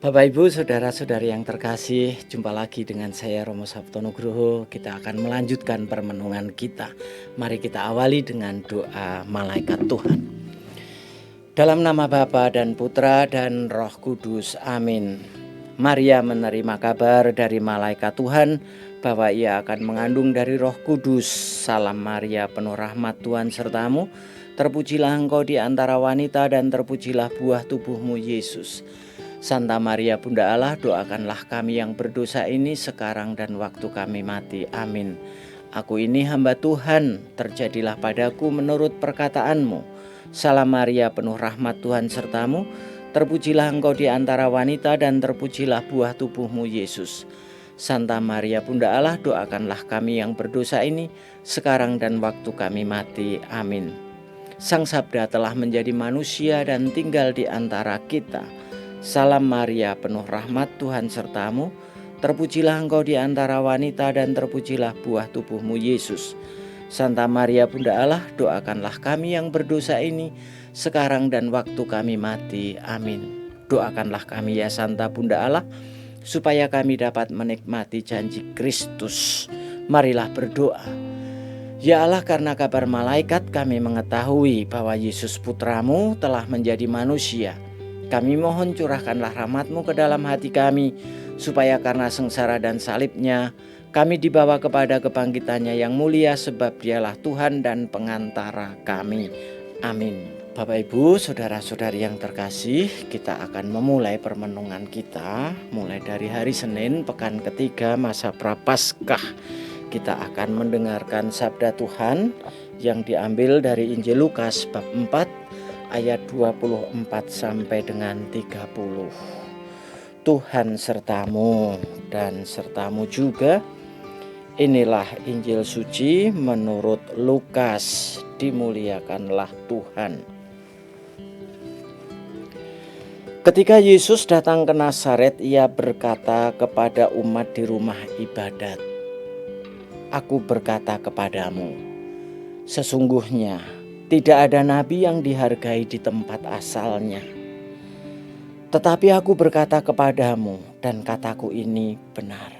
Bapak Ibu, saudara-saudari yang terkasih, jumpa lagi dengan saya Romo Sabto Nugroho. Kita akan melanjutkan permenungan kita. Mari kita awali dengan doa malaikat Tuhan. Dalam nama Bapa dan Putra dan Roh Kudus, amin. Maria menerima kabar dari malaikat Tuhan bahwa ia akan mengandung dari Roh Kudus. Salam Maria, penuh rahmat, Tuhan sertamu. Terpujilah engkau di antara wanita dan terpujilah buah tubuhmu Yesus. Santa Maria Bunda Allah, doakanlah kami yang berdosa ini sekarang dan waktu kami mati. Amin. Aku ini hamba Tuhan, terjadilah padaku menurut perkataanmu. Salam Maria, penuh rahmat, Tuhan sertamu. Terpujilah engkau di antara wanita dan terpujilah buah tubuhmu Yesus. Santa Maria Bunda Allah, doakanlah kami yang berdosa ini sekarang dan waktu kami mati. Amin. Sang Sabda telah menjadi manusia dan tinggal di antara kita. Salam Maria, penuh rahmat, Tuhan sertamu. Terpujilah engkau di antara wanita dan terpujilah buah tubuhmu Yesus. Santa Maria Bunda Allah, doakanlah kami yang berdosa ini sekarang dan waktu kami mati. Amin. Doakanlah kami ya Santa Bunda Allah, supaya kami dapat menikmati janji Kristus. Marilah berdoa. Ya Allah, karena kabar malaikat kami mengetahui bahwa Yesus Putramu telah menjadi manusia. Kami mohon curahkanlah rahmat-Mu ke dalam hati kami, supaya karena sengsara dan salibnya, kami dibawa kepada kebangkitannya yang mulia, sebab Dialah Tuhan dan pengantara kami. Amin. Bapak Ibu, saudara-saudari yang terkasih, kita akan memulai permenungan kita mulai dari hari Senin, pekan ketiga masa Prapaskah. Kita akan mendengarkan sabda Tuhan yang diambil dari Injil Lukas bab 4 ayat 24 sampai dengan 30. Tuhan sertamu dan sertamu juga. Inilah Injil suci menurut Lukas. Dimuliakanlah Tuhan. Ketika Yesus datang ke Nazaret, ia berkata kepada umat di rumah ibadat, "Aku berkata kepadamu, sesungguhnya tidak ada nabi yang dihargai di tempat asalnya. Tetapi aku berkata kepadamu, dan kataku ini benar.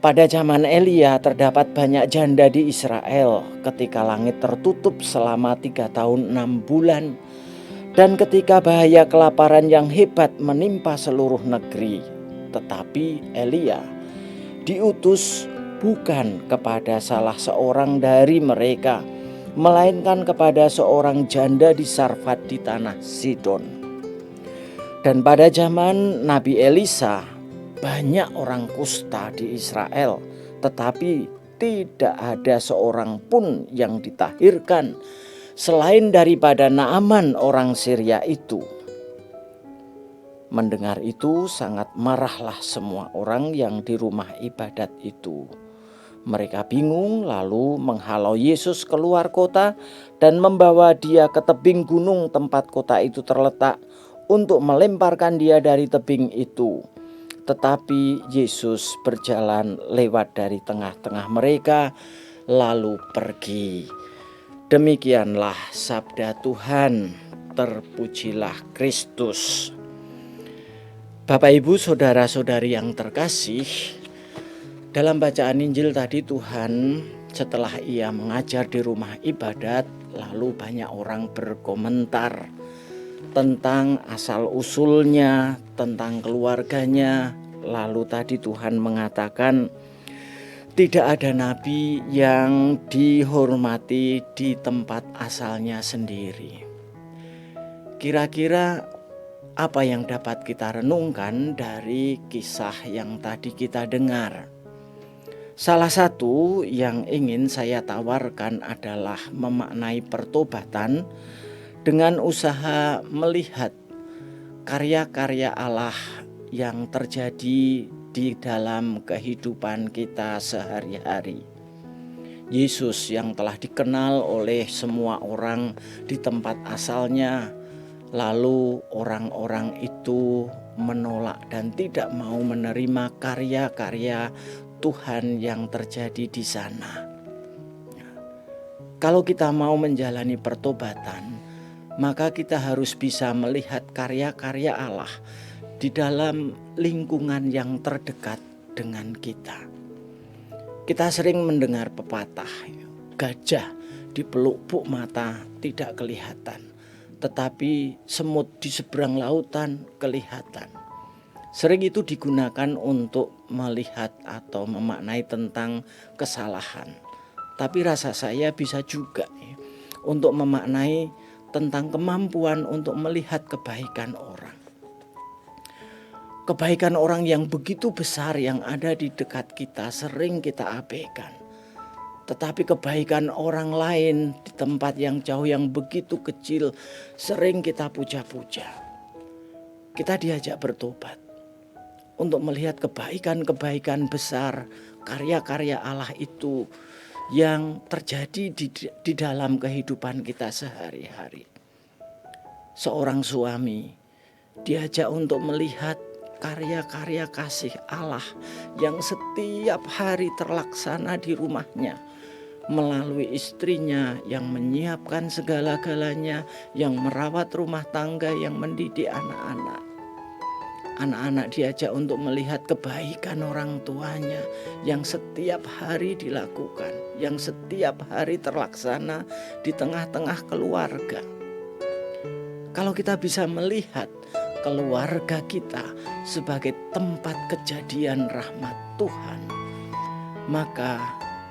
Pada zaman Elia terdapat banyak janda di Israel ketika langit tertutup selama 3 tahun 6 bulan. Dan ketika bahaya kelaparan yang hebat menimpa seluruh negeri. Tetapi Elia diutus bukan kepada salah seorang dari mereka, melainkan kepada seorang janda di Sarfat di tanah Sidon. Dan pada zaman Nabi Elisa, banyak orang kusta di Israel, tetapi tidak ada seorang pun yang ditahirkan selain daripada Naaman orang Syria itu." Mendengar itu sangat marahlah semua orang yang di rumah ibadat itu. Mereka bingung, lalu menghalau Yesus keluar kota dan membawa dia ke tebing gunung tempat kota itu terletak untuk melemparkan dia dari tebing itu. Tetapi Yesus berjalan lewat dari tengah-tengah mereka lalu pergi. Demikianlah sabda Tuhan. Terpujilah Kristus. Bapak Ibu, saudara-saudari yang terkasih, dalam bacaan Injil tadi Tuhan setelah ia mengajar di rumah ibadat, lalu banyak orang berkomentar tentang asal-usulnya, tentang keluarganya. Lalu tadi Tuhan mengatakan tidak ada nabi yang dihormati di tempat asalnya sendiri. Kira-kira apa yang dapat kita renungkan dari kisah yang tadi kita dengar? Salah satu yang ingin saya tawarkan adalah memaknai pertobatan dengan usaha melihat karya-karya Allah yang terjadi di dalam kehidupan kita sehari-hari. Yesus yang telah dikenal oleh semua orang di tempat asalnya, lalu orang-orang itu menolak dan tidak mau menerima karya-karya Tuhan yang terjadi di sana. Kalau kita mau menjalani pertobatan, maka kita harus bisa melihat karya-karya Allah di dalam lingkungan yang terdekat dengan kita. Kita sering mendengar pepatah, gajah di pelupuk mata tidak kelihatan, tetapi semut di seberang lautan kelihatan. Sering itu digunakan untuk melihat atau memaknai tentang kesalahan. Tapi rasa saya bisa juga untuk memaknai tentang kemampuan untuk melihat kebaikan orang. Kebaikan orang yang begitu besar yang ada di dekat kita sering kita abaikan. Tetapi kebaikan orang lain di tempat yang jauh yang begitu kecil sering kita puja-puja. Kita diajak bertobat untuk melihat kebaikan-kebaikan besar, karya-karya Allah itu yang terjadi di dalam kehidupan kita sehari-hari. Seorang suami diajak untuk melihat karya-karya kasih Allah yang setiap hari terlaksana di rumahnya melalui istrinya yang menyiapkan segala-galanya, yang merawat rumah tangga, yang mendidik anak-anak. Anak-anak diajak untuk melihat kebaikan orang tuanya yang setiap hari dilakukan, yang setiap hari terlaksana di tengah-tengah keluarga. Kalau kita bisa melihat keluarga kita sebagai tempat kejadian rahmat Tuhan, maka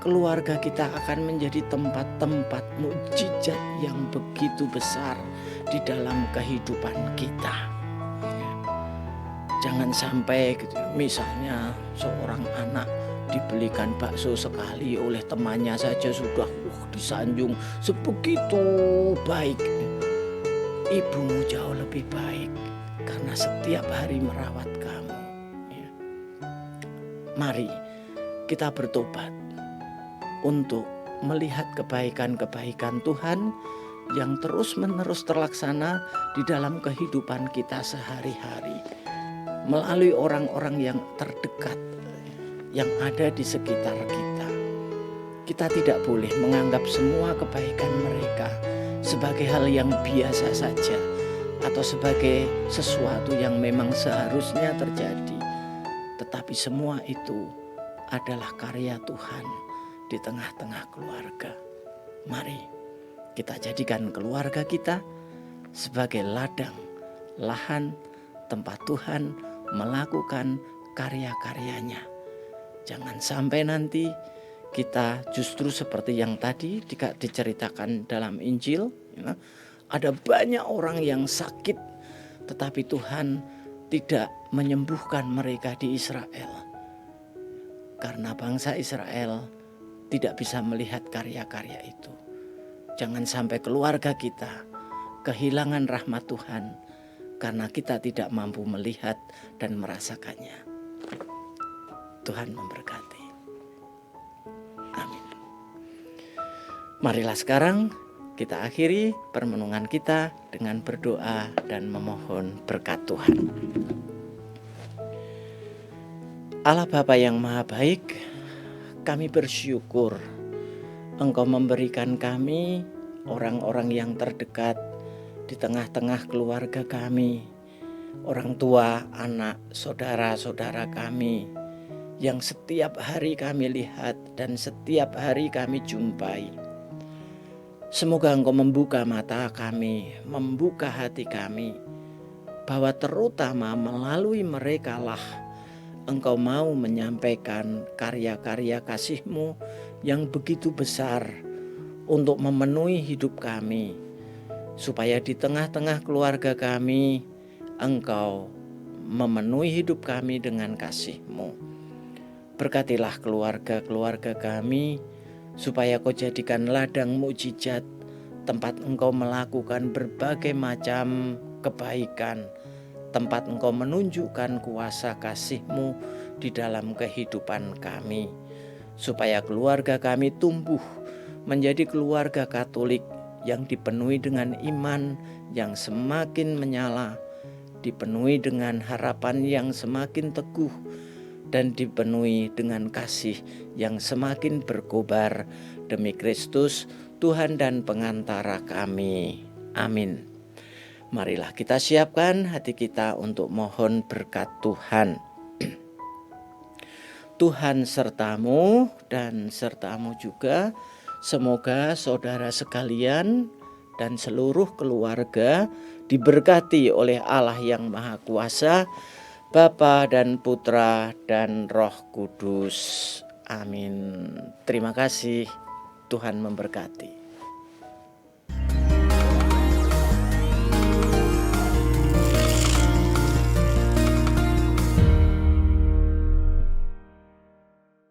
keluarga kita akan menjadi tempat-tempat mukjizat yang begitu besar di dalam kehidupan kita. Jangan sampai gitu, misalnya seorang anak dibelikan bakso sekali oleh temannya saja sudah disanjung sebegitu baik. Ibumu jauh lebih baik karena setiap hari merawat kamu. Mari kita bertobat untuk melihat kebaikan-kebaikan Tuhan yang terus-menerus terlaksana di dalam kehidupan kita sehari-hari melalui orang-orang yang terdekat yang ada di sekitar kita. Kita tidak boleh menganggap semua kebaikan mereka sebagai hal yang biasa saja atau sebagai sesuatu yang memang seharusnya terjadi. Tetapi semua itu adalah karya Tuhan di tengah-tengah keluarga. Mari kita jadikan keluarga kita sebagai ladang, lahan, tempat Tuhan melakukan karya-karyanya. Jangan sampai nanti kita justru seperti yang tadi diceritakan dalam Injil, ada banyak orang yang sakit, tetapi Tuhan tidak menyembuhkan mereka di Israel. Karena bangsa Israel tidak bisa melihat karya-karya itu. Jangan sampai keluarga kita kehilangan rahmat Tuhan karena kita tidak mampu melihat dan merasakannya. Tuhan memberkati. Amin. Marilah sekarang kita akhiri permenungan kita dengan berdoa dan memohon berkat Tuhan. Allah Bapa yang Maha Baik, kami bersyukur Engkau memberikan kami orang-orang yang terdekat di tengah-tengah keluarga kami, orang tua, anak, saudara-saudara kami yang setiap hari kami lihat dan setiap hari kami jumpai. Semoga Engkau membuka mata kami, membuka hati kami, bahwa terutama melalui merekalah Engkau mau menyampaikan karya-karya kasih-Mu yang begitu besar untuk memenuhi hidup kami, supaya di tengah-tengah keluarga kami, Engkau memenuhi hidup kami dengan kasih-Mu. Berkatilah keluarga-keluarga kami, supaya Kau jadikan ladang mukjizat, tempat Engkau melakukan berbagai macam kebaikan, tempat Engkau menunjukkan kuasa kasih-Mu di dalam kehidupan kami, supaya keluarga kami tumbuh menjadi keluarga Katolik yang dipenuhi dengan iman yang semakin menyala, dipenuhi dengan harapan yang semakin teguh, dan dipenuhi dengan kasih yang semakin berkobar demi Kristus, Tuhan dan pengantara kami. Amin. Marilah kita siapkan hati kita untuk mohon berkat Tuhan. Tuhan sertamu dan sertamu juga. Semoga saudara sekalian dan seluruh keluarga diberkati oleh Allah yang Maha Kuasa, Bapa dan Putra dan Roh Kudus. Amin. Terima kasih. Tuhan memberkati.